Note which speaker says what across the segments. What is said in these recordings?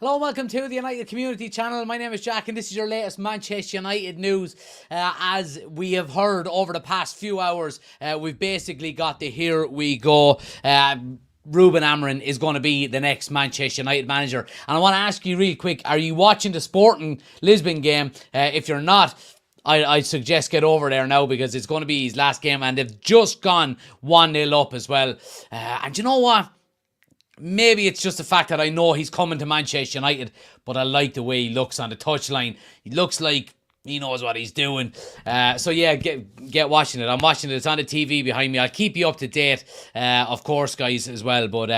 Speaker 1: Hello and welcome to the United Community Channel. My name is Jack and this is your latest Manchester United news. As we have heard over the past few hours, we've basically got the here we go. Ruben Amorim is going to be the next Manchester United manager. And I want to ask you real quick, are you watching the Sporting Lisbon game? If you're not, I suggest get over there now because it's going to be his last game and they've just gone 1-0 up as well. And you know what? Maybe it's just the fact that I know he's coming to Manchester United, but I like the way he looks on the touchline. He looks like he knows what he's doing. So yeah, get watching it. I'm watching it. It's on the TV behind me. I'll keep you up to date, of course, guys, as well. But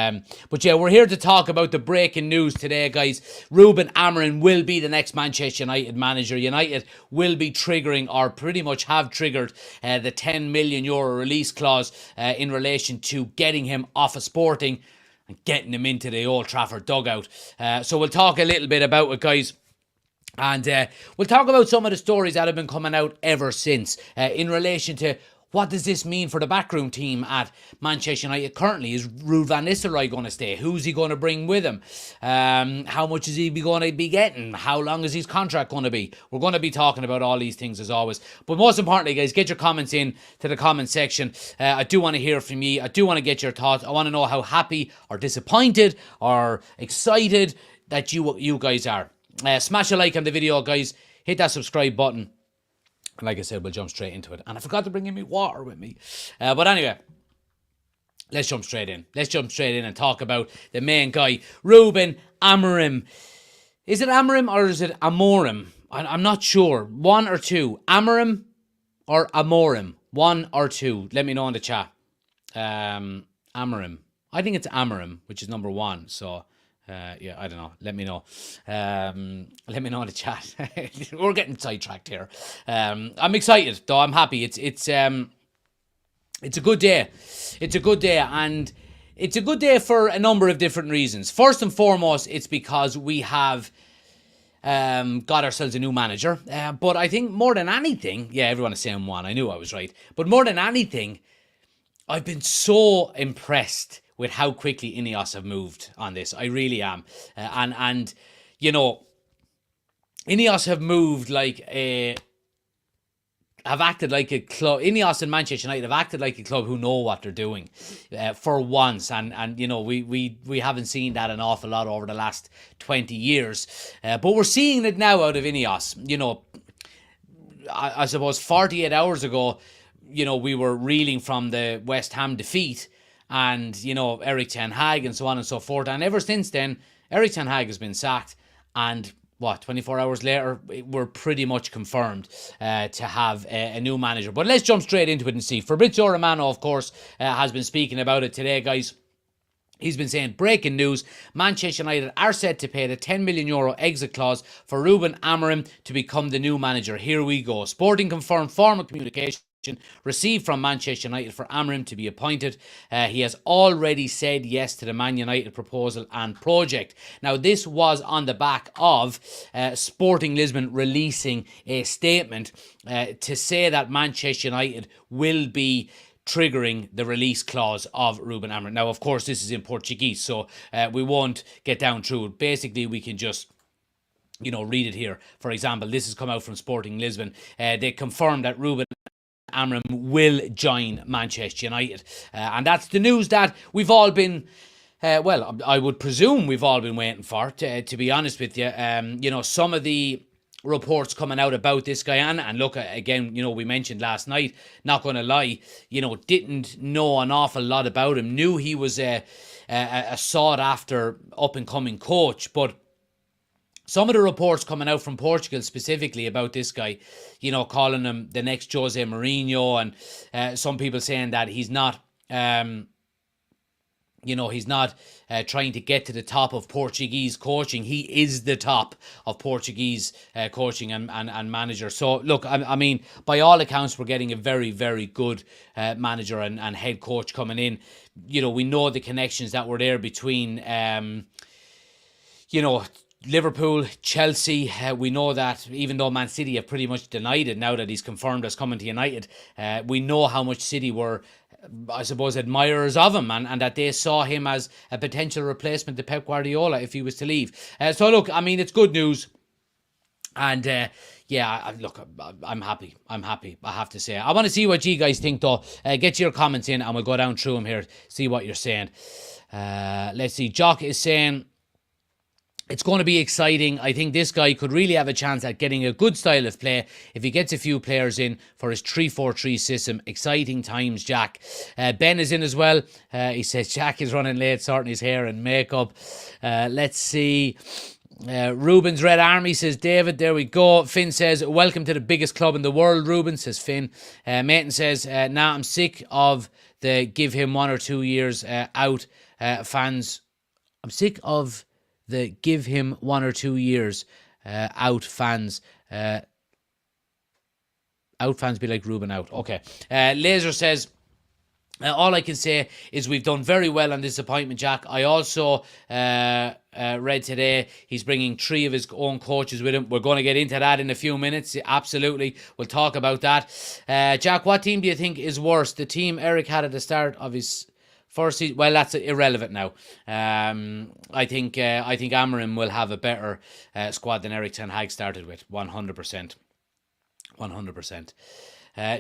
Speaker 1: yeah, we're here to talk about the breaking news today, guys. Ruben Amorim will be the next Manchester United manager. United will be triggering, or pretty much have triggered, the €10 million release clause in relation to getting him off of Sporting and getting him into the Old Trafford dugout. So we'll talk a little bit about it, guys. And we'll talk about some of the stories that have been coming out ever since in relation to what does this mean for the backroom team at Manchester United currently. Is Ruud van Nistelrooy going to stay? Who's he going to bring with him? How much is he going to be getting? How long is his contract going to be? We're going to be talking about all these things as always. But most importantly, guys, get your comments in to the comment section. I do want to hear from you. I do want to get your thoughts. I want to know how happy or disappointed or excited that you guys are. Smash a like on the video, guys. Hit that subscribe button. And like I said, we'll jump straight into it. And I forgot to bring in me water with me. But anyway, let's jump straight in. Let's jump straight in and talk about the main guy, Ruben Amorim. Is it Amorim or is it Amorim? I'm not sure. One or two. Amorim or Amorim? One or two. Let me know in the chat. Amorim. I think it's Amorim, which is number one. So... yeah, I don't know. Let me know. Let me know in the chat. We're getting sidetracked here. I'm excited, though. I'm happy. It's a good day. It's a good day, and it's a good day for a number of different reasons. First and foremost, it's because we have got ourselves a new manager. But I think more than anything, yeah, everyone is saying one. I knew I was right. But more than anything, I've been so impressed with how quickly Ineos have moved on this. I really am. And you know, Ineos have moved like have acted like a club. Ineos and Manchester United have acted like a club who know what they're doing for once. And you know, we haven't seen that an awful lot over the last 20 years. But we're seeing it now out of Ineos. You know, I suppose 48 hours ago, you know, we were reeling from the West Ham defeat. And, you know, Erik ten Hag and so on and so forth. And ever since then, Erik ten Hag has been sacked. And, 24 hours later, we're pretty much confirmed to have a new manager. But let's jump straight into it and see. Fabrizio Romano, of course, has been speaking about it today, guys. He's been saying, breaking news, Manchester United are set to pay the €10 million exit clause for Ruben Amorim to become the new manager. Here we go. Sporting confirmed formal communication received from Manchester United for Amorim to be appointed. He has already said yes to the Man United proposal and project. Now, this was on the back of Sporting Lisbon releasing a statement to say that Manchester United will be triggering the release clause of Ruben Amorim. Now, of course, this is in Portuguese, so we won't get down through it. Basically, we can just, you know, read it here. For example, this has come out from Sporting Lisbon. They confirmed that Ruben Amorim will join Manchester United. And that's the news that we've all been, I would presume we've all been waiting for, to be honest with you. You know, some of the reports coming out about this guy, and look, again, you know, we mentioned last night, not going to lie, you know, didn't know an awful lot about him, knew he was a sought-after up-and-coming coach, but some of the reports coming out from Portugal specifically about this guy, you know, calling him the next Jose Mourinho, and some people saying that he's not, you know, he's not trying to get to the top of Portuguese coaching. He is the top of Portuguese coaching and manager. So, look, I mean, by all accounts, we're getting a very, very good manager and head coach coming in. You know, we know the connections that were there between, you know, Liverpool, Chelsea. We know that even though Man City have pretty much denied it now that he's confirmed as coming to United, we know how much City were I suppose, admirers of him, and that they saw him as a potential replacement to Pep Guardiola if he was to leave. So look, I mean, it's good news. And look, I'm happy. I have to say. I want to see what you guys think, though. Get your comments in, and we'll go down through them here, see what you're saying. Let's see. Jock is saying, it's going to be exciting. I think this guy could really have a chance at getting a good style of play if he gets a few players in for his 3-4-3 system. Exciting times, Jack. Ben is in as well. He says Jack is running late, sorting his hair and makeup. Let's see. Ruben's Red Army says David. There we go. Finn says, welcome to the biggest club in the world, Ruben, says Finn. Maiten says, nah, I'm sick of the give him 1 or 2 years out fans. I'm sick of the give him 1 or 2 years out fans. Out fans be like Ruben out. Okay. Laser says, all I can say is we've done very well on this appointment, Jack. I also read today he's bringing 3 of his own coaches with him. We're going to get into that in a few minutes. Absolutely. We'll talk about that. Jack, what team do you think is worse? The team Eric had at the start of his first season? Well, that's irrelevant now. I think Amorim will have a better squad than Eric Ten Hag started with. 100%. 100%.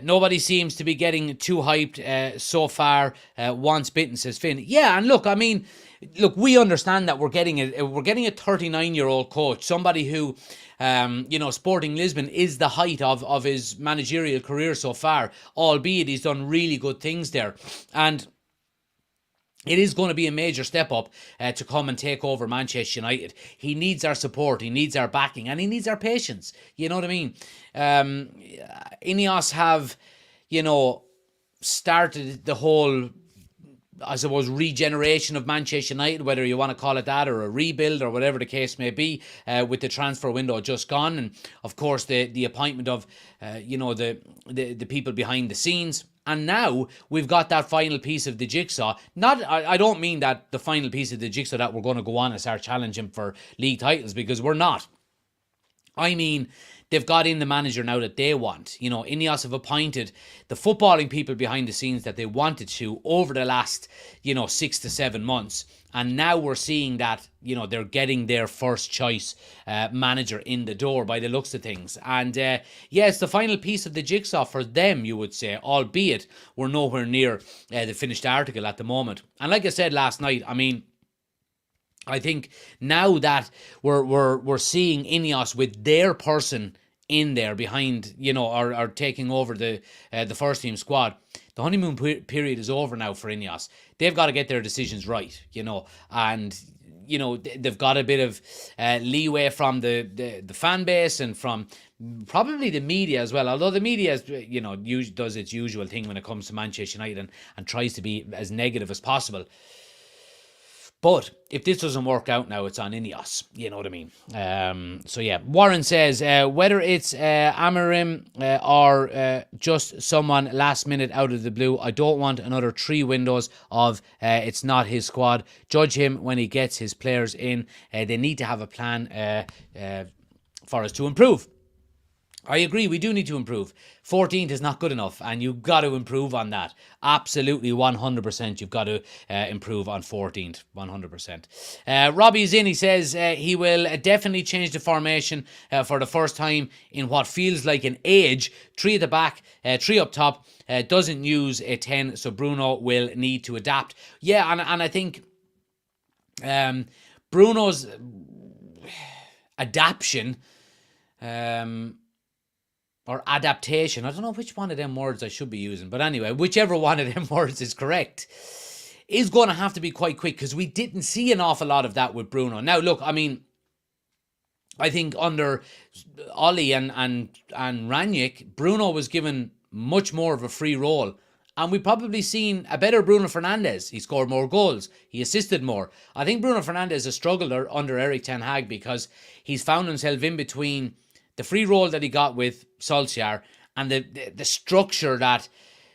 Speaker 1: Nobody seems to be getting too hyped so far. Once bitten, says Finn. Yeah, and look, I mean, we understand that we're getting a 39-year-old coach, somebody who, Sporting Lisbon is the height of his managerial career so far, albeit he's done really good things there. And it is going to be a major step up to come and take over Manchester United. He needs our support, he needs our backing, and he needs our patience. You know what I mean? Ineos have, started the whole, I suppose, regeneration of Manchester United, whether you want to call it that or a rebuild or whatever the case may be, with the transfer window just gone. And, of course, the appointment of, the people behind the scenes. And now we've got that final piece of the jigsaw. I don't mean that the final piece of the jigsaw that we're going to go on and start challenging for league titles, because we're not. I mean, they've got in the manager now that they want. Ineos have appointed the footballing people behind the scenes that they wanted to over the last, 6 to 7 months. And now we're seeing that, they're getting their first choice manager in the door by the looks of things. And it's the final piece of the jigsaw for them, you would say, albeit we're nowhere near the finished article at the moment. And like I said last night, I mean, I think now that we're seeing Ineos with their person in there behind, or taking over the first team squad, the honeymoon period is over now for Ineos. They've got to get their decisions right, and they've got a bit of leeway from the fan base and from probably the media as well. Although the media, does its usual thing when it comes to Manchester United and tries to be as negative as possible. But if this doesn't work out now, it's on Ineos. You know what I mean? Warren says, whether it's Amorim or just someone last minute out of the blue, I don't want another 3 windows of it's not his squad. Judge him when he gets his players in. They need to have a plan for us to improve. I agree, we do need to improve. 14th is not good enough, and you've got to improve on that. Absolutely, 100%. You've got to improve on 14th, 100%. Robbie's in, he says he will definitely change the formation for the first time in what feels like an age. 3 at the back, 3 up top, doesn't use a 10, so Bruno will need to adapt. Yeah, and I think Bruno's adaptation... or adaptation, I don't know which one of them words I should be using, but anyway, whichever one of them words is correct, is going to have to be quite quick, because we didn't see an awful lot of that with Bruno. Now, look, I mean, I think under Ollie and Ranić, Bruno was given much more of a free role, and we've probably seen a better Bruno Fernandes. He scored more goals, he assisted more. I think Bruno Fernandes has struggled under Eric Ten Hag because he's found himself in between the free role that he got with Solskjaer and the structure that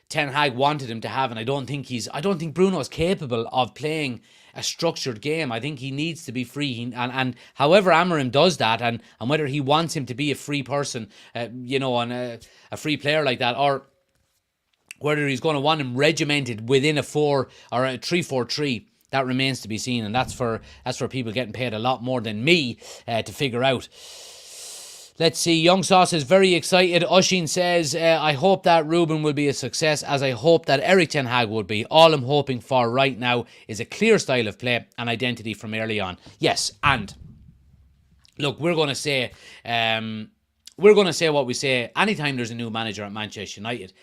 Speaker 1: Ten Hag wanted him to have. And I don't think Bruno is capable of playing a structured game. I think he needs to be free. And however Amorim does that, and whether he wants him to be a free person, and a free player like that, or Whether he's going to want him regimented within a 4 or a 3-4-3, that remains to be seen, and that's for people getting paid a lot more than me to figure out. Let's see. Young Sauce is very excited. Oshin says, I hope that Ruben will be a success, as I hope that Erik ten Hag would be. All I'm hoping for right now is a clear style of play and identity from early on. Yes, and look, we're going to say what we say anytime there's a new manager at Manchester United.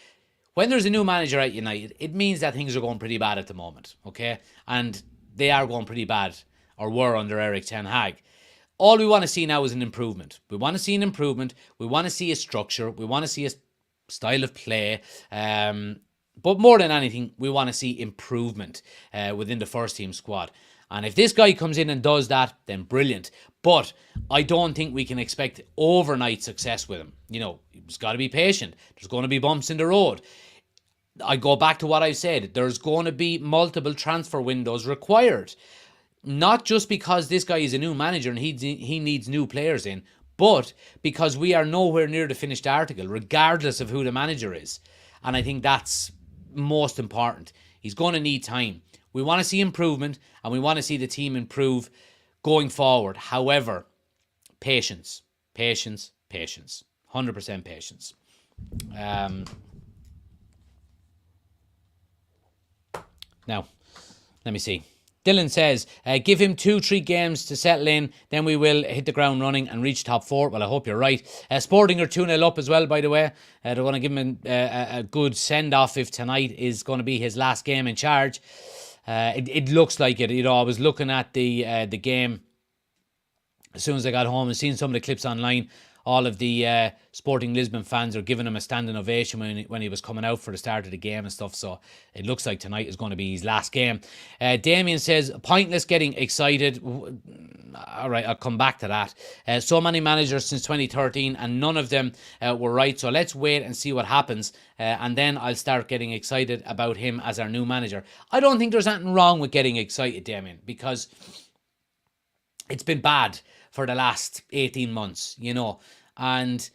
Speaker 1: When there's a new manager at United, it means that things are going pretty bad at the moment, okay? And they are going pretty bad, or were under Erik ten Hag. All we want to see now is an improvement. We want to see an improvement. We want to see a structure. We want to see a style of play. But more than anything, we want to see improvement within the first team squad. And if this guy comes in and does that, then brilliant. But I don't think we can expect overnight success with him. You know, he's got to be patient. There's going to be bumps in the road. I go back to what I said. There's going to be multiple transfer windows required. Not just because this guy is a new manager and he needs new players in, but because we are nowhere near the finished article, regardless of who the manager is. And I think that's most important. He's going to need time. We want to see improvement, and we want to see the team improve going forward. However, patience. 100% patience. Now, let me see. Dylan says, give him 2-3 games to settle in, then we will hit the ground running and reach top 4. Well, I hope you're right. Sporting are 2-0 up as well, by the way. They're going to give him a good send-off if tonight is going to be his last game in charge. It looks like it. You know, I was looking at the game as soon as I got home and seeing some of the clips online. All of the Sporting Lisbon fans are giving him a standing ovation when he was coming out for the start of the game and stuff. So it looks like tonight is going to be his last game. Damien says, pointless getting excited. All right, I'll come back to that. So many managers since 2013 and none of them were right. So let's wait and see what happens. And then I'll start getting excited about him as our new manager. I don't think there's anything wrong with getting excited, Damien, because it's been bad for the last 18 months, you know, and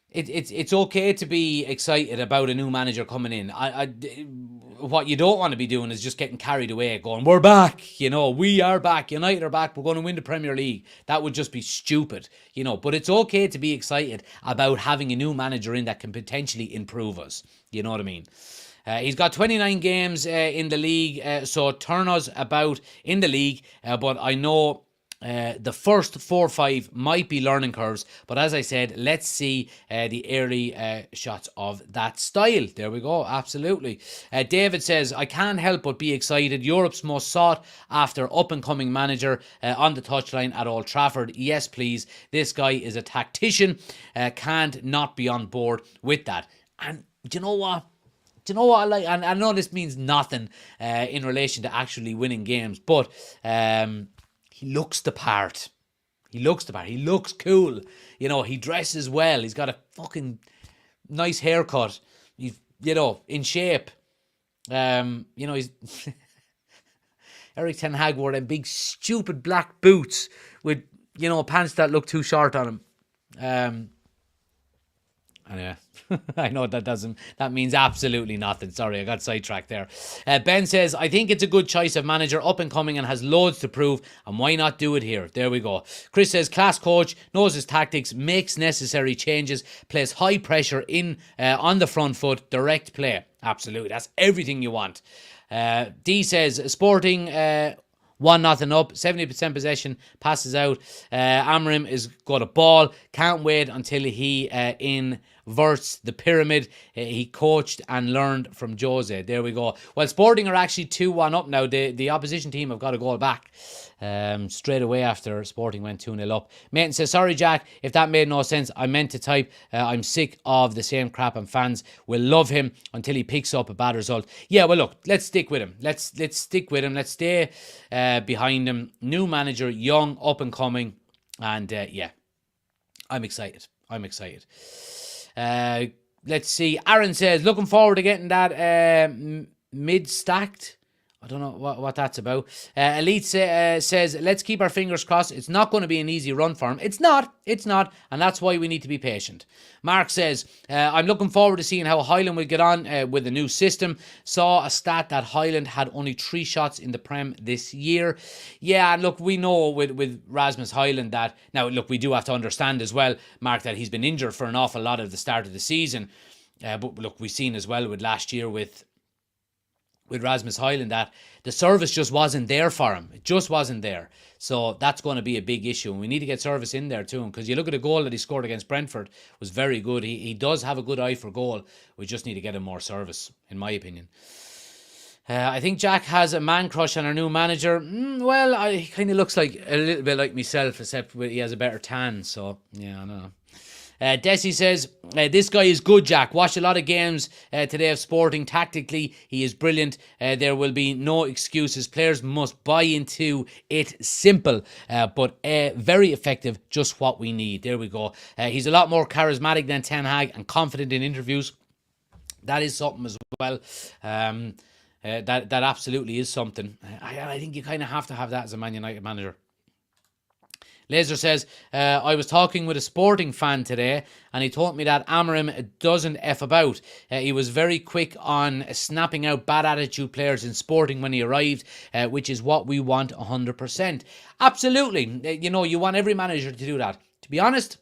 Speaker 1: it's okay to be excited about a new manager coming in. What you don't want to be doing is just getting carried away, going, we're back, you know, we are back, United are back, we're going to win the Premier League. That would just be stupid, you know, but it's okay to be excited about having a new manager in that can potentially improve us, you know what I mean? He's got 29 games in the league, so turn us about in the league, but I know the first 4 or 5 might be learning curves, but as I said, let's see the early shots of that style. There we go, absolutely. David says, I can't help but be excited. Europe's most sought after up-and-coming manager on the touchline at Old Trafford. Yes, please. This guy is a tactician. Can't not be on board with that. And do you know what? I like? And I know this means nothing in relation to actually winning games, but he looks the part. He looks cool. You know, he dresses well. He's got a fucking nice haircut. He's, you know, in shape. You know, he's... Erik ten Hag wore them big, stupid black boots with, you know, pants that look too short on him. Anyway, I know that means absolutely nothing. Sorry, I got sidetracked there. Ben says, I think it's a good choice of manager, up and coming and has loads to prove, and why not do it here? There we go. Chris says, class coach, knows his tactics, makes necessary changes, plays high pressure in on the front foot, direct play. Absolutely, that's everything you want. D says, Sporting 1-0 up, 70% possession, passes out. Amorim is got a ball. Can't wait until he inverts the pyramid. He coached and learned from Jose. There we go. Well, Sporting are actually 2-1 up now. The opposition team have got a goal back straight away after Sporting went 2-0 up. Mason says, sorry, Jack, if that made no sense. I meant to type, I'm sick of the same crap, and fans will love him until he picks up a bad result. Yeah, well, look, let's stick with him. Let's stick with him. Let's stay behind him. New manager, young, up and coming. And yeah, I'm excited. Let's see. Aaron says, looking forward to getting that mid-stacked I don't know what that's about. Elite says, let's keep our fingers crossed. It's not going to be an easy run for him. It's not. And that's why we need to be patient. Mark says, I'm looking forward to seeing how Highland will get on with the new system. Saw a stat that Highland had only 3 shots in the Prem this year. Yeah, and look, we know with Rasmus Highland that, now look, we do have to understand as well, Mark, that he's been injured for an awful lot of the start of the season. But look, we've seen as well with last year with Rasmus Highland that the service just wasn't there for him. It just wasn't there. So that's going to be a big issue. And we need to get service in there too. Because you look at the goal that he scored against Brentford, was very good. He does have a good eye for goal. We just need to get him more service, in my opinion. I think Jack has a man crush on our new manager. Well, he kind of looks like a little bit like myself, except he has a better tan. So, yeah, I don't know. Desi says, this guy is good, Jack. Watched a lot of games today of Sporting. Tactically, he is brilliant. There will be no excuses. Players must buy into it. Simple, but very effective. Just what we need. There we go. He's a lot more charismatic than Ten Hag and confident in interviews. That is something as well. That absolutely is something. I think you kind of have to have that as a Man United manager. Laser says, I was talking with a Sporting fan today and he told me that Amorim doesn't F about. He was very quick on snapping out bad attitude players in Sporting when he arrived, which is what we want 100%. Absolutely. You want every manager to do that. To be honest,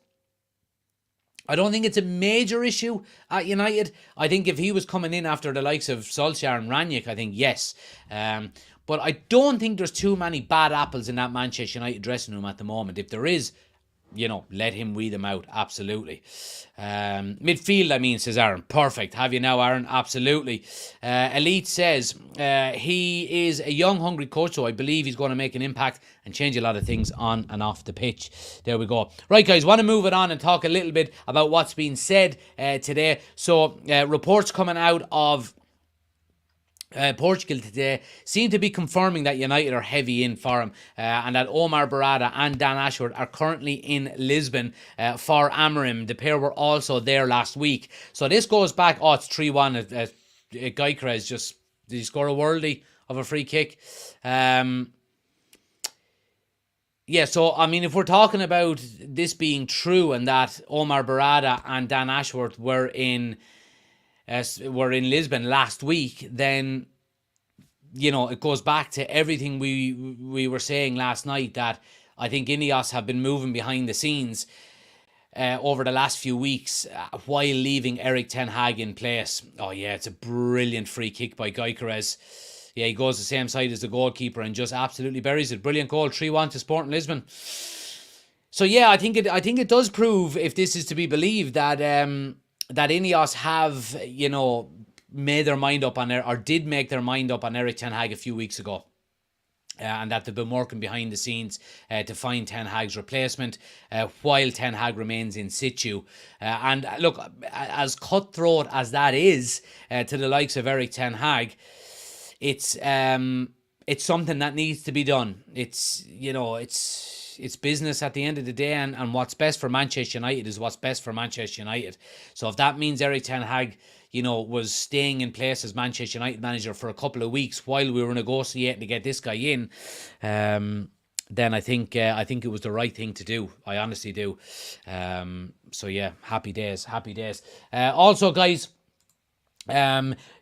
Speaker 1: I don't think it's a major issue at United. I think if he was coming in after the likes of Solskjaer and Ranić, I think yes. But I don't think there's too many bad apples in that Manchester United dressing room at the moment. If there is, let him weed them out. Absolutely. Midfield, says Aaron. Perfect. Have you now, Aaron? Absolutely. Elite says he is a young, hungry coach, so I believe he's going to make an impact and change a lot of things on and off the pitch. There we go. Right, guys, want to move it on and talk a little bit about what's been said today. So, reports coming out of Portugal today seem to be confirming that United are heavy in for him, and that Omar Barada and Dan Ashworth are currently in Lisbon for Amorim. The pair were also there last week. So this goes back, it's 3-1. Gyökeres did he score a worldie of a free kick? Yeah, so if we're talking about this being true and that Omar Barada and Dan Ashworth were in Lisbon last week, then it goes back to everything we were saying last night, that I think Ineos have been moving behind the scenes over the last few weeks while leaving Erik Ten Hag in place. Oh yeah, it's a brilliant free kick by Gyökeres. Yeah, he goes the same side as the goalkeeper and just absolutely buries it. Brilliant goal, 3-1 to Sporting Lisbon. So yeah, I think it does prove, if this is to be believed, that that Ineos have, made their mind up on did make their mind up on Erik Ten Hag a few weeks ago. And that they've been working behind the scenes to find Ten Hag's replacement while Ten Hag remains in situ. And look, as cutthroat as that is to the likes of Erik Ten Hag, it's something that needs to be done. It's business at the end of the day, and what's best for Manchester United is what's best for Manchester United. So if that means Erik Ten Hag, was staying in place as Manchester United manager for a couple of weeks while we were negotiating to get this guy in, then I think it was the right thing to do. I honestly do. So yeah, happy days. Also, guys,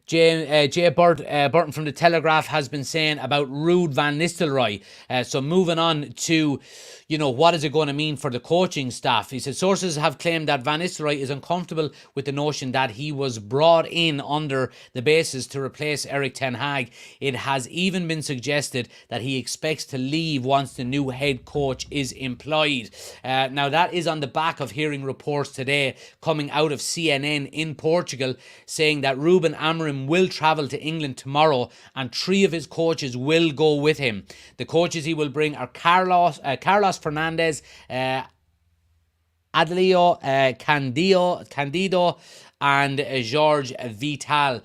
Speaker 1: Jay Burton from the Telegraph has been saying about Ruud van Nistelrooy. So moving on to, what is it going to mean for the coaching staff? He said sources have claimed that Van Nistelrooy is uncomfortable with the notion that he was brought in under the basis to replace Erik Ten Hag. It has even been suggested that he expects to leave once the new head coach is employed. Now that is on the back of hearing reports today coming out of CNN in Portugal saying that Ruben Amorim will travel to England tomorrow and 3 of his coaches will go with him. The coaches he will bring are Carlos Fernandez, Adlio Candido, and George Vital,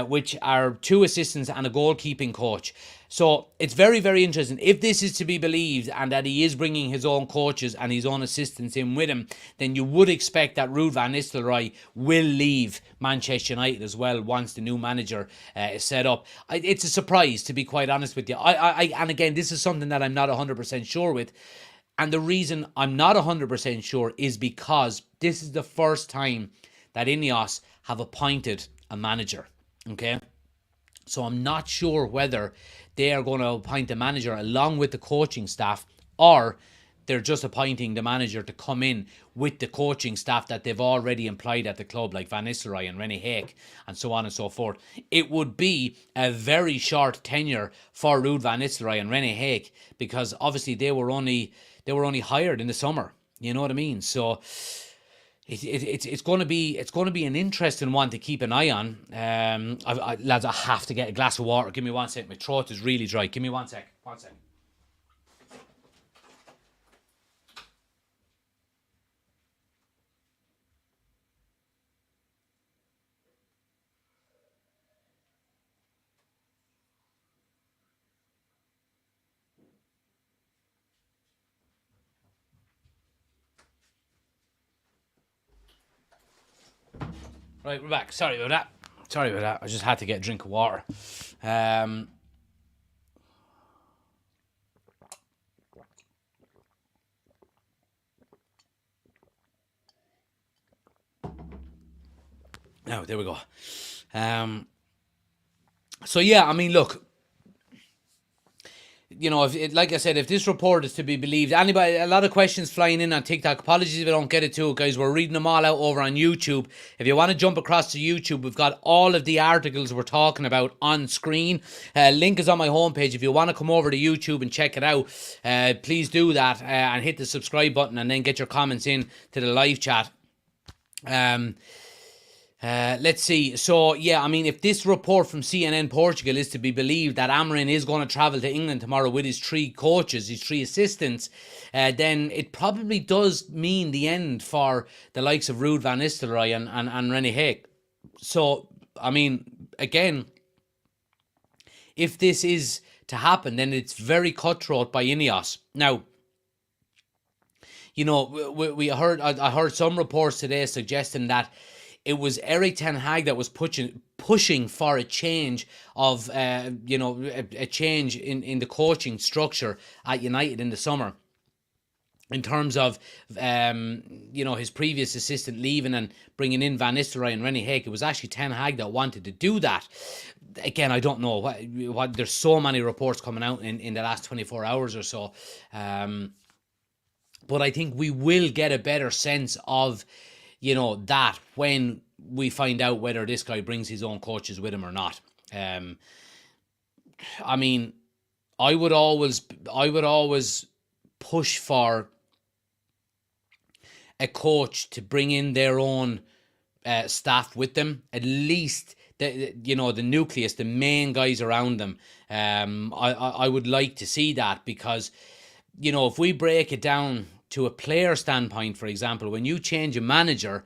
Speaker 1: which are 2 assistants and a goalkeeping coach. So it's very, very interesting. If this is to be believed and that he is bringing his own coaches and his own assistants in with him, then you would expect that Ruud van Nistelrooy will leave Manchester United as well once the new manager is set up. It's a surprise, to be quite honest with you. And again, this is something that I'm not 100% sure with. And the reason I'm not 100% sure is because this is the first time that Ineos have appointed a manager. Okay? So I'm not sure whether they are going to appoint a manager along with the coaching staff, or they're just appointing the manager to come in with the coaching staff that they've already employed at the club, like Van Nistelrooy and René Haak and so on and so forth. It would be a very short tenure for Ruud van Nistelrooy and René Haak, because obviously they were only hired in the summer. You know what I mean? So it's going to be an interesting one to keep an eye on. Lads, I have to get a glass of water. Give me 1 sec. My throat is really dry. Give me 1 sec. 1 sec. Right, we're back. Sorry about that. I just had to get a drink of water. Now, there we go. So yeah, I mean, look, you know, like I said, if this report is to be believed, a lot of questions flying in on TikTok. Apologies if I don't get it to it, guys. We're reading them all out over on YouTube. If you want to jump across to YouTube, we've got all of the articles we're talking about on screen. Link is on my homepage. If you want to come over to YouTube and check it out, please do that and hit the subscribe button, and then get your comments in to the live chat. Let's see. So, yeah, I mean, if this report from CNN Portugal is to be believed, that Amorim is going to travel to England tomorrow with his 3 coaches, his 3 assistants, then it probably does mean the end for the likes of Ruud van Nistelrooy and René Haak. So, I mean, again, if this is to happen, then it's very cutthroat by Ineos. Now, you know, I heard some reports today suggesting that it was Erik ten Hag that was pushing for a change of, a change in the coaching structure at United in the summer. In terms of, his previous assistant leaving and bringing in Van Nistelrooy and René Haak, it was actually Ten Hag that wanted to do that. Again, I don't know what there's so many reports coming out in the last 24 hours or so. But I think we will get a better sense of, that when we find out whether this guy brings his own coaches with him or not. I mean, I would always push for a coach to bring in their own staff with them, at least the nucleus, the main guys around them. I would like to see that, because, if we break it down to a player standpoint, for example, when you change a manager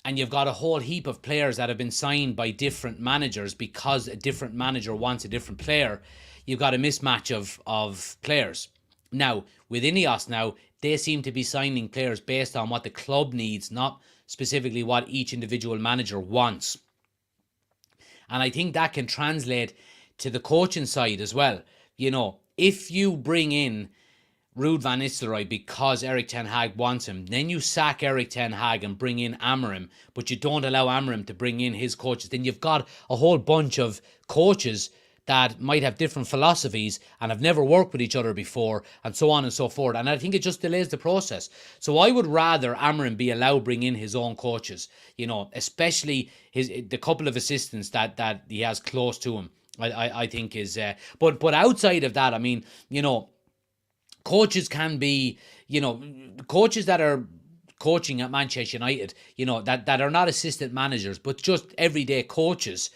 Speaker 1: and you've got a whole heap of players that have been signed by different managers because a different manager wants a different player, you've got a mismatch of players. Now, with Ineos now, they seem to be signing players based on what the club needs, not specifically what each individual manager wants. And I think that can translate to the coaching side as well. If you bring in Ruud van Nistelrooy because Erik ten Hag wants him, then you sack Erik ten Hag and bring in Amorim, but you don't allow Amorim to bring in his coaches, then you've got a whole bunch of coaches that might have different philosophies and have never worked with each other before, and so on and so forth. And I think it just delays the process. So I would rather Amorim be allowed to bring in his own coaches, especially the couple of assistants that he has close to him. I think is, but outside of that, I mean, coaches can be, coaches that are coaching at Manchester United, that are not assistant managers, but just everyday coaches,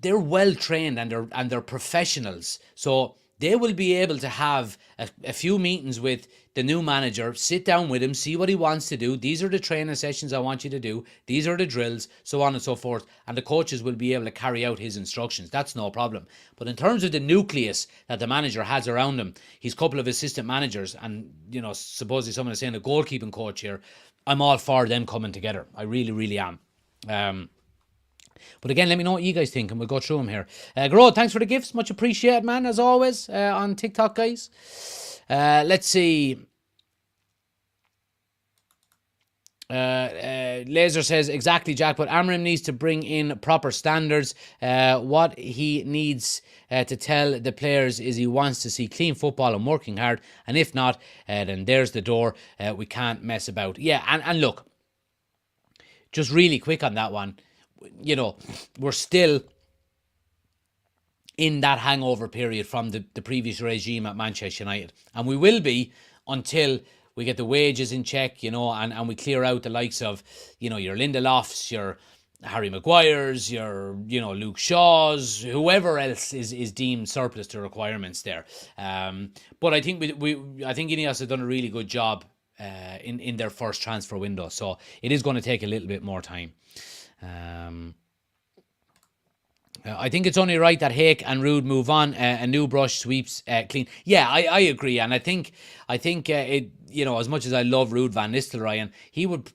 Speaker 1: they're well trained and they're professionals. So, they will be able to have a few meetings with the new manager, sit down with him, see what he wants to do. These are the training sessions I want you to do. These are the drills, so on and so forth. And the coaches will be able to carry out his instructions. That's no problem. But in terms of the nucleus that the manager has around him, he's a couple of assistant managers and, supposedly someone is saying a goalkeeping coach here. I'm all for them coming together. I really, really am. But again, let me know what you guys think and we'll go through them here. Gro, thanks for the gifts. Much appreciated, man, as always, on TikTok, guys. Let's see. Laser says, exactly, Jack, but Amorim needs to bring in proper standards. What he needs to tell the players is he wants to see clean football and working hard. And if not, then there's the door. We can't mess about. Yeah, and look, just really quick on that one. We're still in that hangover period from the previous regime at Manchester United. And we will be until we get the wages in check, and we clear out the likes of, your Lindelofs, your Harry Maguires, your, Luke Shaws, whoever else is deemed surplus to requirements there. But I think I think Ineos have done a really good job in their first transfer window. So it is going to take a little bit more time. I think it's only right that Hake and Rude move on. A new brush sweeps clean. Yeah, I agree, and I think it. As much as I love Ruud van Nistelrooy, and he would,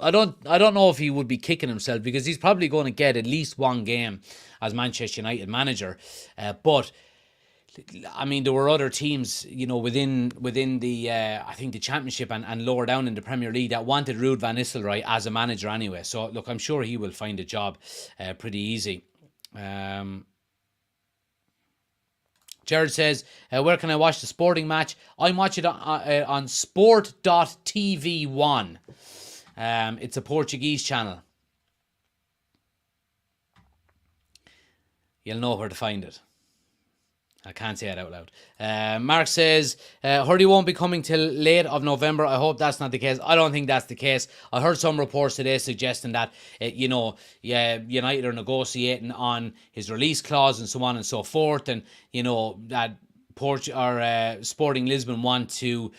Speaker 1: I don't know if he would be kicking himself because he's probably going to get at least one game as Manchester United manager. But I mean, there were other teams, within the I think the Championship and lower down in the Premier League that wanted Ruud van Nistelrooy as a manager anyway. So look, I'm sure he will find a job pretty easy. Jared says, where can I watch the sporting match? I watch it on sport.tv1. It's a Portuguese channel. You'll know where to find it. I can't say it out loud. Mark says, Hurdy won't be coming till late of November. I hope that's not the case. I don't think that's the case. I heard some reports today suggesting that, United are negotiating on his release clause and so on and so forth. And, that Sporting Lisbon want to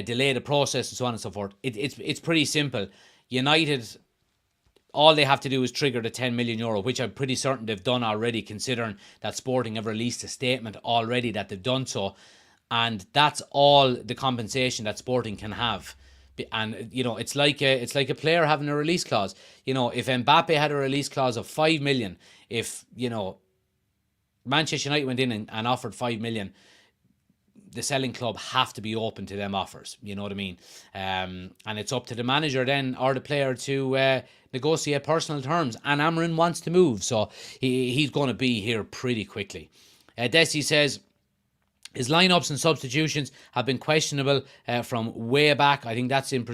Speaker 1: delay the process and so on and so forth. It's pretty simple. United, all they have to do is trigger the €10 million, which I'm pretty certain they've done already, considering that Sporting have released a statement already that they've done so. And that's all the compensation that Sporting can have. And, it's like a player having a release clause. If Mbappe had a release clause of 5 million, if, Manchester United went in and offered 5 million, the selling club have to be open to them offers. You know what I mean? And it's up to the manager then or the player to negotiate personal terms. And Amorim wants to move, so he's going to be here pretty quickly. Desi says, his lineups and substitutions have been questionable from way back. I think that's in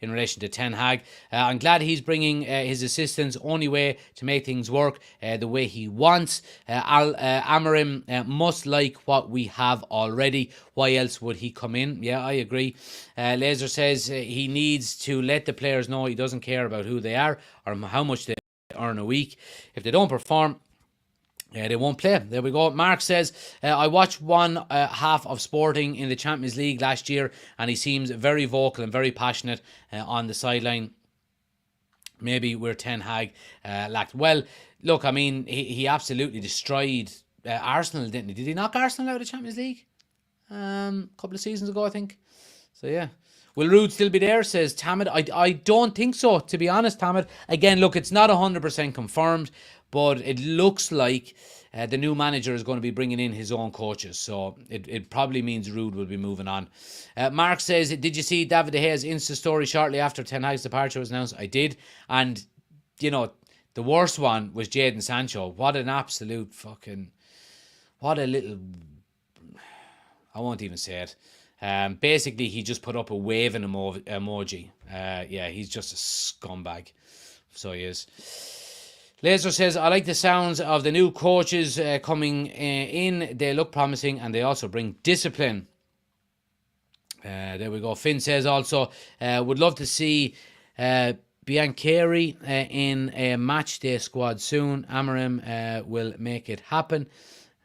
Speaker 1: relation to Ten Hag. I'm glad he's bringing his assistants. Only way to make things work the way he wants. Amorim must like what we have already. Why else would he come in? Yeah, I agree. Laser says he needs to let the players know he doesn't care about who they are or how much they earn a week. If they don't perform, they won't play. There we go. Mark says, I watched one half of Sporting in the Champions League last year and he seems very vocal and very passionate on the sideline. Maybe where Ten Hag lacked. Well, look, I mean, he absolutely destroyed Arsenal, didn't he? Did he knock Arsenal out of the Champions League? A couple of seasons ago, I think. So, yeah. Will Ruud still be there, says Tamid? I don't think so, to be honest, Tamid. Again, look, it's not 100% confirmed, but it looks like the new manager is going to be bringing in his own coaches. So it probably means Ruud will be moving on. Mark says, did you see David De Gea's Insta story shortly after Ten Hag's departure was announced? I did. And, the worst one was Jadon Sancho. What an absolute fucking... What a little... I won't even say it. Basically, he just put up a waving emoji. Yeah, he's just a scumbag. So he is. Laser says, I like the sounds of the new coaches coming in. They look promising and they also bring discipline. There we go. Finn says also, would love to see Biancheri in a match day squad soon. Amorim will make it happen.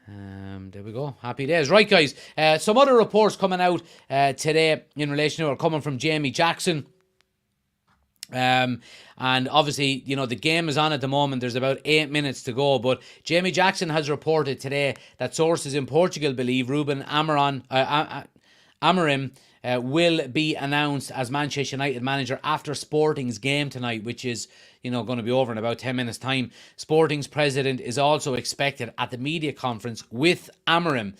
Speaker 1: There we go. Happy days. Right, guys. Some other reports coming out today in relation to are coming from Jamie Jackson. And obviously, the game is on at the moment. There's about 8 minutes to go. But Jamie Jackson has reported today that sources in Portugal believe Ruben Amorim will be announced as Manchester United manager after Sporting's game tonight, which is, going to be over in about 10 minutes' time. Sporting's president is also expected at the media conference with Amorim.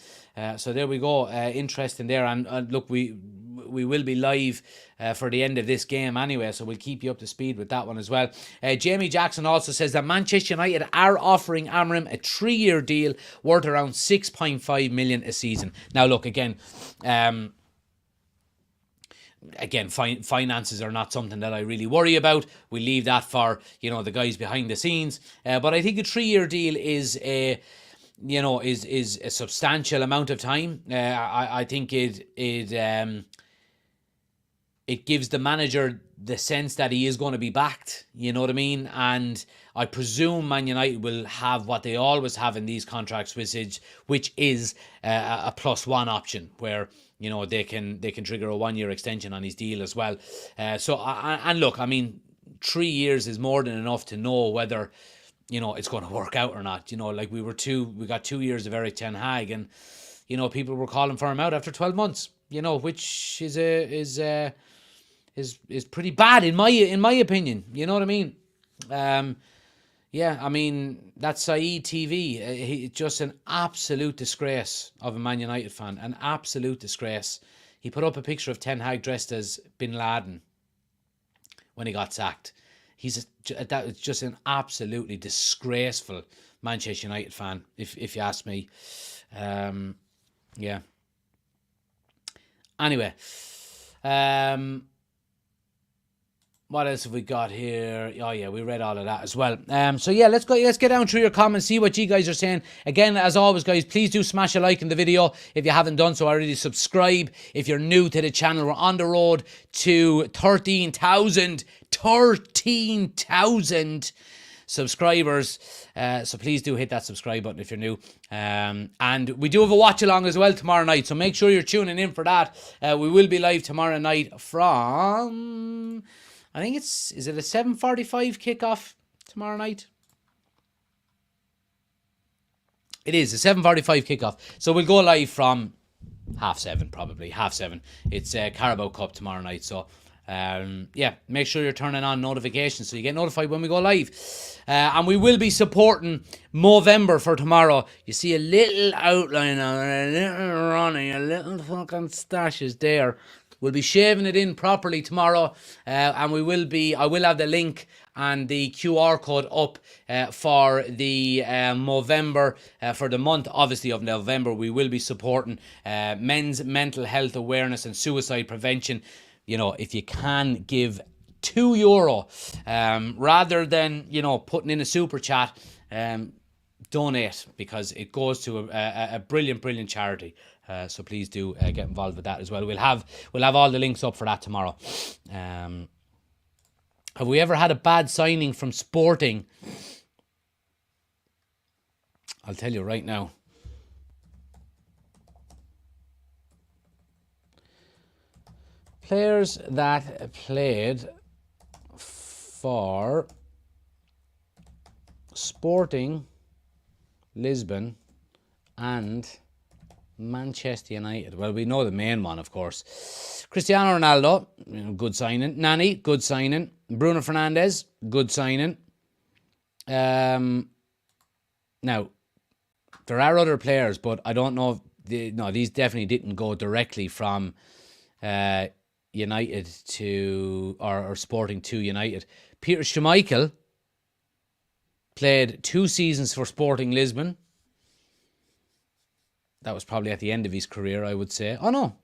Speaker 1: So there we go. Interesting there. And look, we will be live for the end of this game anyway, so we'll keep you up to speed with that one as well. Jamie Jackson also says that Manchester United are offering Amorim a 3-year deal worth around 6.5 million a season. Now, look, again, finances are not something that I really worry about. We leave that for, the guys behind the scenes. But I think a 3-year deal is a substantial amount of time. I think it gives the manager the sense that he is going to be backed, you know what I mean? And I presume Man United will have what they always have in these contracts, which is a +1 option, where they can trigger a 1-year extension on his deal as well. And look, I mean, 3 years is more than enough to know whether it's going to work out or not. Like we got 2 years of Eric Ten Hag, and people were calling for him out after 12 months. Which is pretty bad in my opinion. You know what I mean? I mean, that Saeed TV, just an absolute disgrace of a Man United fan. An absolute disgrace. He put up a picture of Ten Hag dressed as Bin Laden when he got sacked. That was just an absolutely disgraceful Manchester United fan, if you ask me. Yeah. Anyway, what else have we got here? Oh yeah, we read all of that as well. So yeah, let's get down through your comments, see what you guys are saying. Again, as always, guys, please do smash a like in the video if you haven't done so already. Subscribe if you're new to the channel. We're on the road to 13,000 subscribers. So please do hit that subscribe button if you're new. And we do have a watch along as well tomorrow night, so make sure you're tuning in for that. We will be live tomorrow night from, I think is it a 7:45 kickoff tomorrow night? It is a 7:45 kickoff. So we'll go live from 7:30, probably 7:30. It's Carabao Cup tomorrow night. So make sure you're turning on notifications so you get notified when we go live. And we will be supporting Movember for tomorrow. You see a little outline on it, a little running, a little fucking stashes there. We'll be shaving it in properly tomorrow, and I will have the link and the QR code up for the Movember, for the month, obviously, of November. We will be supporting men's mental health awareness and suicide prevention. If you can give €2, rather than, putting in a super chat, donate, because it goes to a brilliant charity. So please do get involved with that as well. We'll have all the links up for that tomorrow. Have we ever had a bad signing from Sporting? I'll tell you right now. Players that played for Sporting Lisbon and Manchester United. Well, we know the main one, of course. Cristiano Ronaldo, good signing. Nani, good signing. Bruno Fernandes, good signing. Now, there are other players, but I don't know if these definitely didn't go directly from United to or Sporting to United. Peter Schmeichel played 2 seasons for Sporting Lisbon. That was probably at the end of his career, I would say. Oh no,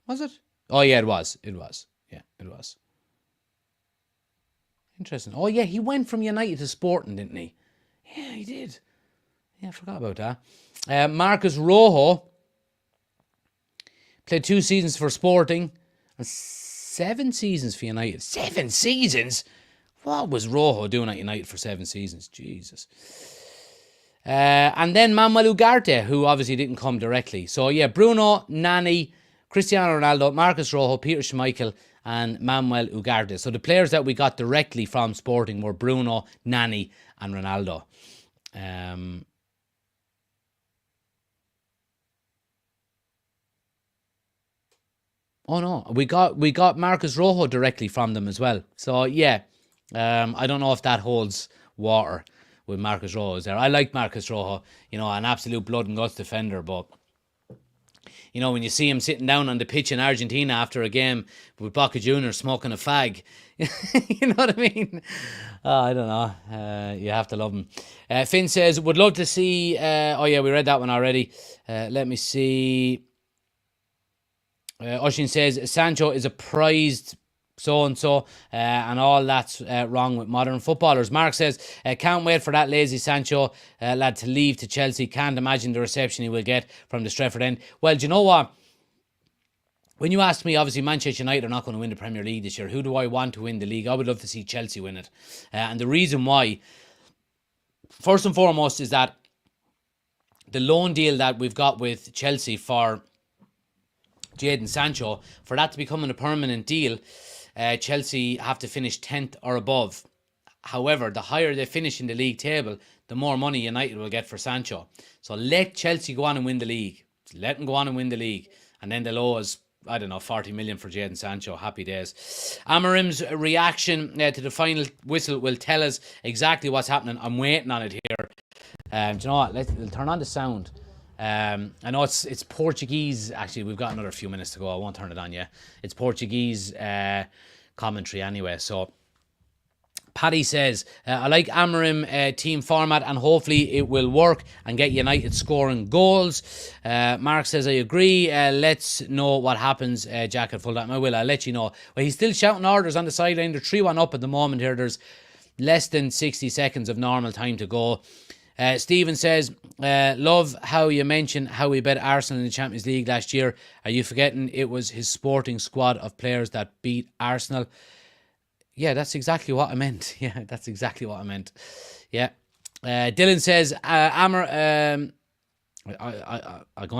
Speaker 1: was it? Oh yeah, it was. Yeah, it was. Interesting. Oh yeah, he went from United to Sporting, didn't he? Yeah, he did. Yeah, I forgot about that. Marcus Rojo played 2 seasons for Sporting and 7 seasons for United. 7 seasons? What was Rojo doing at United for 7 seasons? Jesus. And then Manuel Ugarte, who obviously didn't come directly. So yeah, Bruno, Nani, Cristiano Ronaldo, Marcus Rojo, Peter Schmeichel, and Manuel Ugarte. So the players that we got directly from Sporting were Bruno, Nani, and Ronaldo. Oh no, we got Marcus Rojo directly from them as well. So yeah, I don't know if that holds water with Marcus Rojo there. I like Marcus Rojo, an absolute blood and guts defender, but when you see him sitting down on the pitch in Argentina after a game with Boca Juniors smoking a fag, you know what I mean? I don't know. You have to love him. Finn says, would love to see... oh yeah, we read that one already. Let me see... Oshin says, Sancho is a prized so-and-so, and all that's wrong with modern footballers. Mark says, can't wait for that lazy Sancho lad to leave to Chelsea. Can't imagine the reception he will get from the Stretford end. Well, do you know what? When you asked me, obviously Manchester United are not going to win the Premier League this year. Who do I want to win the league? I would love to see Chelsea win it. And the reason why, first and foremost, is that the loan deal that we've got with Chelsea for Jadon Sancho, for that to become a permanent deal, Chelsea have to finish 10th or above. However, the higher they finish in the league table, the more money United will get for Sancho. So let Chelsea go on and win the league. Let them go on and win the league. And then they'll owe us, 40 million for Jadon Sancho. Happy days. Amorim's reaction to the final whistle will tell us exactly what's happening. I'm waiting on it here. Do you know what? We'll turn on the sound. I know it's Portuguese. Actually, we've got another few minutes to go. I won't turn it on yet. It's Portuguese commentary anyway. So Paddy says, I like Amorim team format and hopefully it will work and get United scoring goals. Mark says, I agree. Let's know what happens, Jack at full time. I will. I'll let you know. Well, he's still shouting orders on the sideline. They're 3-1 up at the moment here. There's less than 60 seconds of normal time to go. Stephen says, love how you mentioned how we bet Arsenal in the Champions League last year. Are you forgetting it was his Sporting squad of players that beat Arsenal? Yeah, that's exactly what I meant. Yeah, that's exactly what I meant. Yeah. Dylan says, I'm going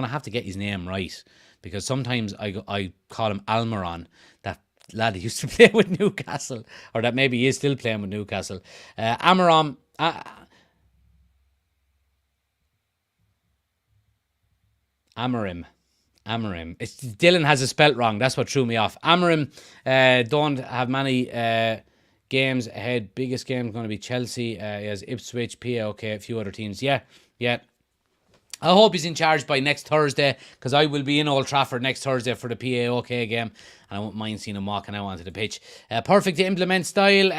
Speaker 1: to have to get his name right because sometimes I call him Almiron, that lad who used to play with Newcastle, or that maybe he is still playing with Newcastle. Amorim... Amorim. Dylan has it spelt wrong. That's what threw me off. Amorim don't have many games ahead. Biggest game is going to be Chelsea. He has Ipswich, PAOK, a few other teams. Yeah. I hope he's in charge by next Thursday because I will be in Old Trafford next Thursday for the PAOK game and I won't mind seeing him walking out onto the pitch. Perfect to implement style,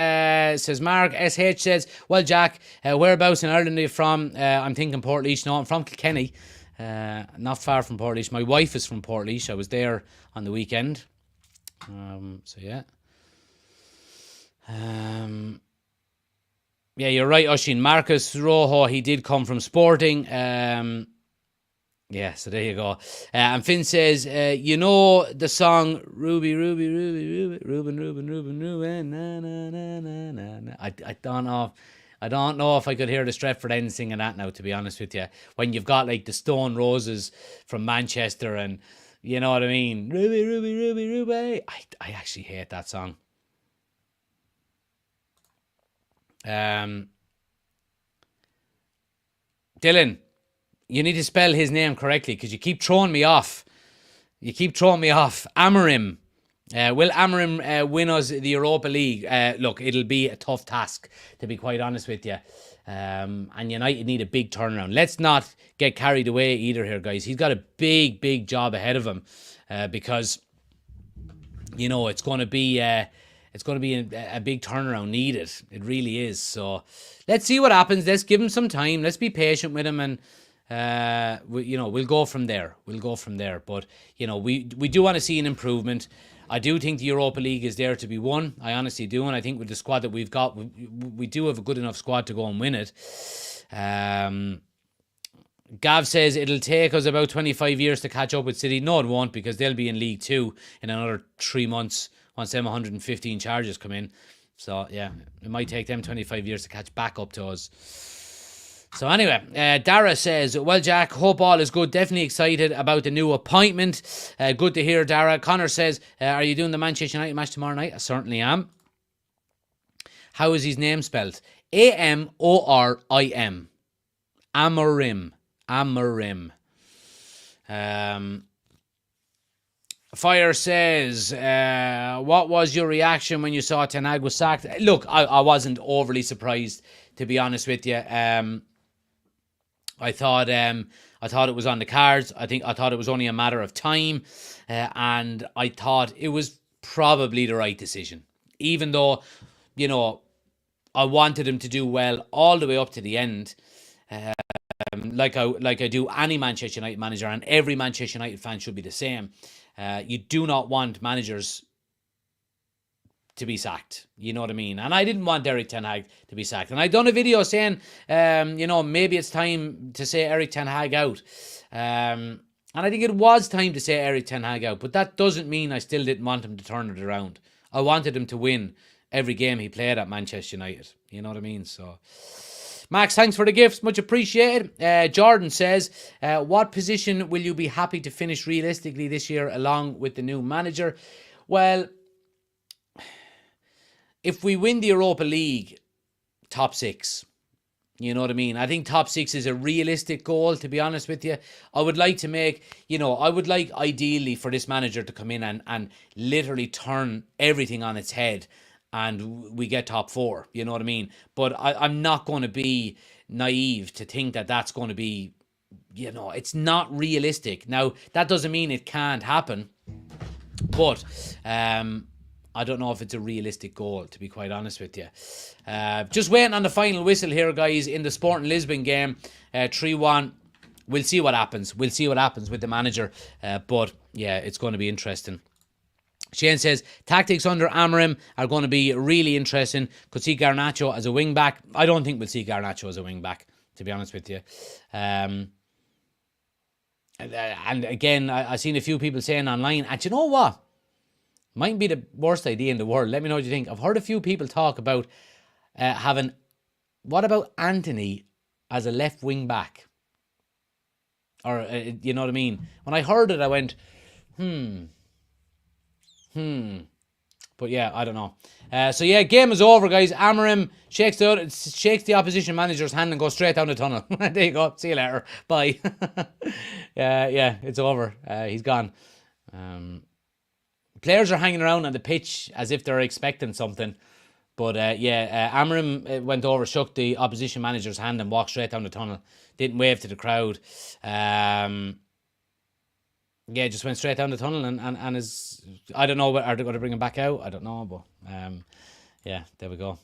Speaker 1: says Mark. SH says, well, Jack, whereabouts in Ireland are you from? I'm thinking Portlaoise. No, I'm from Kilkenny. Not far from Portlaoise. My wife is from Portlaoise. I was there on the weekend. So yeah. Yeah, you're right, Oshin. Marcus Rojo, he did come from Sporting. Yeah, so there you go. And Finn says, you know the song Ruby, Ruben, na na na na na. I don't know if I could hear the Stretford end singing that now, to be honest with you. When you've got like the Stone Roses from Manchester and you know what I mean? Ruby. I actually hate that song. Dylan, you need to spell his name correctly because you keep throwing me off. Amorim. Will Amorim win us the Europa League? Look, it'll be a tough task, to be quite honest with you. And United need a big turnaround. Let's not get carried away either here, guys. He's got a big job ahead of him because, it's going to be a big turnaround needed. It really is. So let's see what happens. Let's give him some time. Let's be patient with him and we'll go from there. But, we do want to see an improvement. I do think the Europa League is there to be won. I honestly do. And I think with the squad that we've got, we do have a good enough squad to go and win it. Gav says it'll take us about 25 years to catch up with City. No, it won't, because they'll be in League 2 in another 3 months once them 115 charges come in. So, yeah, it might take them 25 years to catch back up to us. So anyway, Dara says, well, Jack, hope all is good. Definitely excited about the new appointment. Good to hear, Dara. Connor says, are you doing the Manchester United match tomorrow night? I certainly am. How is his name spelled? Amorim. Amorim. Fire says, what was your reaction when you saw Ten Hag was sacked? Look, I wasn't overly surprised, to be honest with you. I thought it was on the cards. I thought it was only a matter of time, and I thought it was probably the right decision. Even though, I wanted him to do well all the way up to the end, like I do any Manchester United manager, and every Manchester United fan should be the same. You do not want managers to be sacked. You know what I mean? And I didn't want Eric Ten Hag to be sacked. And I done a video saying, maybe it's time to say Eric Ten Hag out. And I think it was time to say Eric Ten Hag out. But that doesn't mean I still didn't want him to turn it around. I wanted him to win every game he played at Manchester United. You know what I mean? So, Max, thanks for the gifts. Much appreciated. Jordan says, what position will you be happy to finish realistically this year along with the new manager? Well, if we win the Europa League, top 6. You know what I mean? I think top 6 is a realistic goal, to be honest with you. I would like to make, I would like ideally for this manager to come in and literally turn everything on its head and we get top 4. You know what I mean? But I'm not going to be naive to think that that's going to be, it's not realistic. Now, that doesn't mean it can't happen, but I don't know if it's a realistic goal, to be quite honest with you. Just waiting on the final whistle here, guys, in the Sporting Lisbon game. 3-1. We'll see what happens. We'll see what happens with the manager. But, yeah, it's going to be interesting. Shane says, tactics under Amorim are going to be really interesting. Could see Garnacho as a wing-back. I don't think we'll see Garnacho as a wing-back, to be honest with you. And again, I've seen a few people saying online, and you know what? Might be the worst idea in the world. Let me know what you think. I've heard a few people talk about what about Anthony as a left wing back? Or, you know what I mean? When I heard it, I went, But yeah, I don't know. So yeah, game is over, guys. Amorim shakes the opposition manager's hand and goes straight down the tunnel. There you go. See you later. Bye. Yeah, it's over. He's gone. Players are hanging around on the pitch as if they're expecting something. But Amorim went over, shook the opposition manager's hand and walked straight down the tunnel. Didn't wave to the crowd. Just went straight down the tunnel and is, I don't know, are they going to bring him back out? I don't know, but there we go.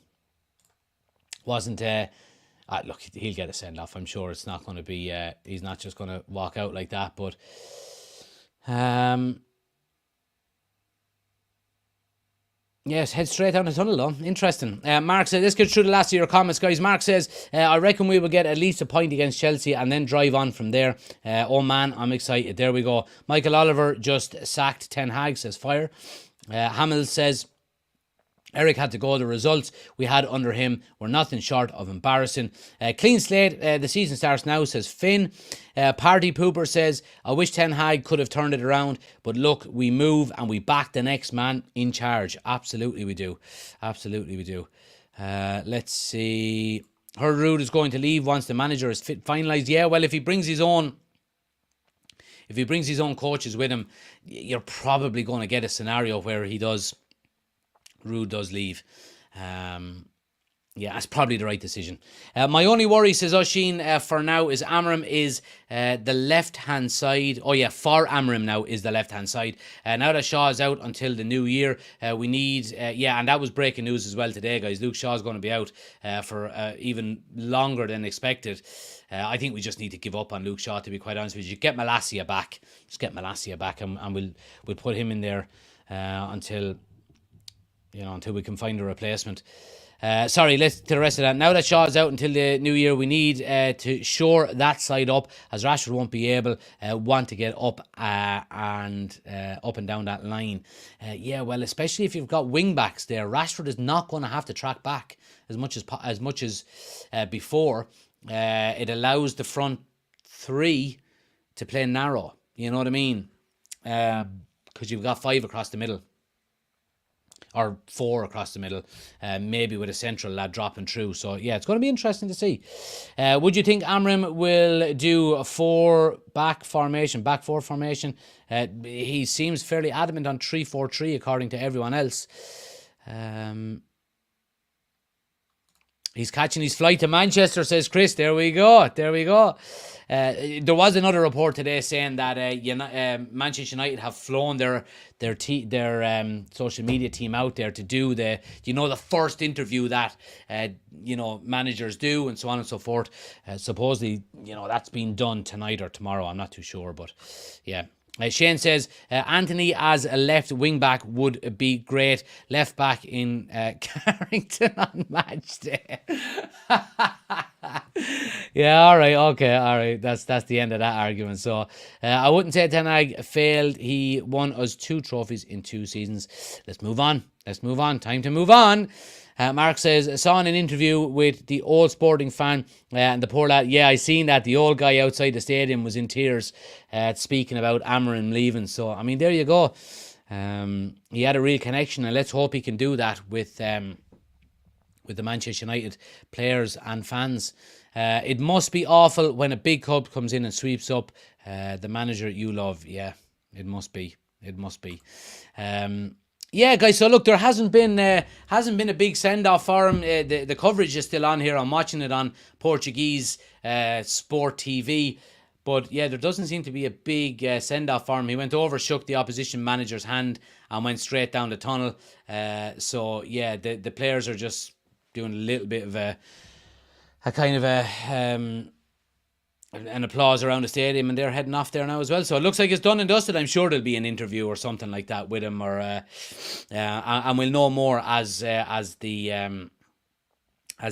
Speaker 1: Wasn't, look, he'll get a send-off. I'm sure it's not going to be, he's not just going to walk out like that, but yes, head straight down the tunnel though. Interesting. Mark says, let's get through the last of your comments, guys. Mark says, I reckon we will get at least a point against Chelsea and then drive on from there. Oh man, I'm excited. There we go. Michael Oliver just sacked Ten Hag, says Fire. Hamill says, Eric had to go. The results we had under him were nothing short of embarrassing. Clean slate, the season starts now, says Finn. Party Pooper says, I wish Ten Hag could have turned it around, but look, we move and we back the next man in charge. Absolutely we do. Absolutely we do. Let's see. Herrud is going to leave once the manager is finalised. Yeah, well, if he brings his own coaches with him, you're probably going to get a scenario where Ruud does leave. That's probably the right decision. My only worry, says Oshin, for now is Amorim is the left-hand side. Oh yeah, for Amorim now is the left-hand side. Now that Shaw is out until the new year, we need, and that was breaking news as well today, guys. Luke Shaw's going to be out for even longer than expected. I think we just need to give up on Luke Shaw, to be quite honest with you. Get Malacia back. Just get Malacia back and we'll put him in there until we can find a replacement. Let's to the rest of that. Now that Shaw is out until the new year, we need to shore that side up, as Rashford won't be able want to get up and up and down that line. Especially if you've got wing backs there, Rashford is not going to have to track back as much as before. it allows the front three to play narrow. You know what I mean? Because you've got 5 across the middle. Or 4 across the middle, maybe with a central lad dropping through. So, yeah, it's going to be interesting to see. Would you think Amorim will do a back four formation? He seems fairly adamant on 3-4-3 according to everyone else. He's catching his flight to Manchester, says Chris. There we go. There was another report today saying that Manchester United have flown their social media team out there to do the first interview that managers do, and so on and so forth. Supposedly, that's been done tonight or tomorrow. I'm not too sure, but yeah. Shane says Anthony as a left wing back would be great. Left back in Carrington on match day. Yeah, all right, okay, all right. That's the end of that argument. So I wouldn't say Ten Hag failed. He won us 2 trophies in 2 seasons. Let's move on. Time to move on. Mark says, I saw in an interview with the old Sporting fan and the poor lad. Yeah, I seen that. The old guy outside the stadium was in tears speaking about Amorim leaving. So, I mean, there you go. He had a real connection, and let's hope he can do that with the Manchester United players and fans. It must be awful when a big club comes in and sweeps up the manager you love. Yeah, it must be. Yeah, guys, so look, there hasn't been a big send-off for him. The coverage is still on here. I'm watching it on Portuguese Sport TV. But yeah, there doesn't seem to be a big send-off for him. He went over, shook the opposition manager's hand and went straight down the tunnel. So yeah, the players are just doing a little bit of a kind of an applause around the stadium, and they're heading off there now as well. So it looks like it's done and dusted. I'm sure there'll be an interview or something like that with him, or and we'll know more as the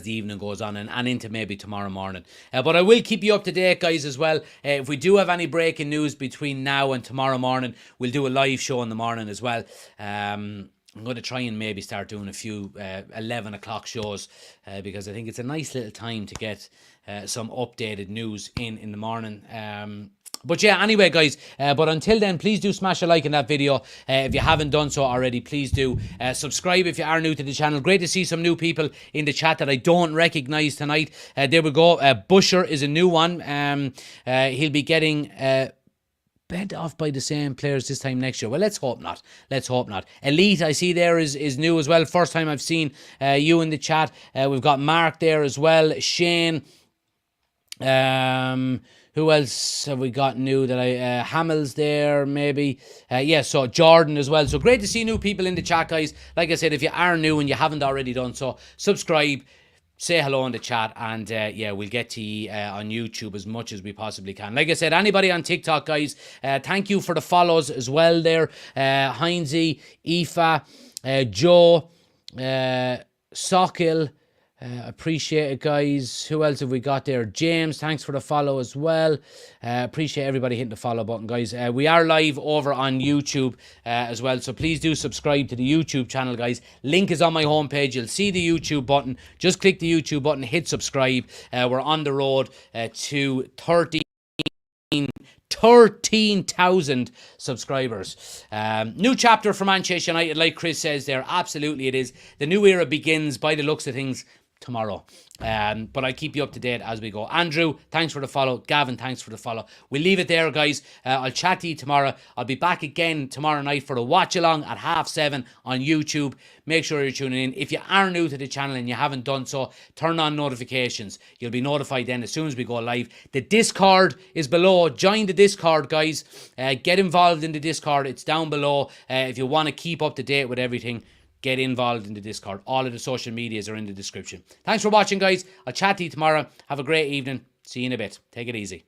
Speaker 1: evening goes on and into maybe tomorrow morning. But I will keep you up to date, guys, as well. If we do have any breaking news between now and tomorrow morning, we'll do a live show in the morning as well. I'm going to try and maybe start doing a few 11 o'clock shows because I think it's a nice little time to get some updated news in the morning. But yeah, anyway, guys, but until then, please do smash a like in that video. If you haven't done so already, please do. Subscribe if you are new to the channel. Great to see some new people in the chat that I don't recognise tonight. There we go. Busher is a new one. He'll be getting... bent off by the same players this time next year. Well, let's hope not. Elite, I see there is new as well. First time I've seen you in the chat. We've got Mark there as well. Shane. Who else have we got new that Hamill's there, maybe. Yeah, so Jordan as well. So great to see new people in the chat, guys. Like I said, if you are new and you haven't already done so, subscribe. Say hello in the chat, and yeah, we'll get to you on YouTube as much as we possibly can. Like I said, anybody on TikTok, guys, thank you for the follows as well there. Heinzie, Aoife, Joe, Sokil, appreciate it, guys. Who else have we got there? James, thanks for the follow as well. Appreciate everybody hitting the follow button, guys. We are live over on YouTube as well, so please do subscribe to the YouTube channel, guys. Link is on my homepage. You'll see the YouTube button. Just click the YouTube button, hit subscribe. We're on the road to 13,000 subscribers. New chapter for Manchester United, like Chris says there. Absolutely it is. The new era begins, by the looks of things, tomorrow. But I'll keep you up to date as we go. Andrew, thanks for the follow. Gavin, thanks for the follow. We'll leave it there, guys. I'll chat to you tomorrow. I'll be back again tomorrow night for a watch along at 7:30 on YouTube. Make sure you're tuning in. If you are new to the channel and you haven't done so, turn on notifications. You'll be notified then as soon as we go live. The Discord is below. Join the Discord, guys. Get involved in the Discord. It's down below. If you want to keep up to date with everything, get involved in the Discord. All of the social medias are in the description. Thanks for watching, guys. I'll chat to you tomorrow. Have a great evening. See you in a bit. Take it easy.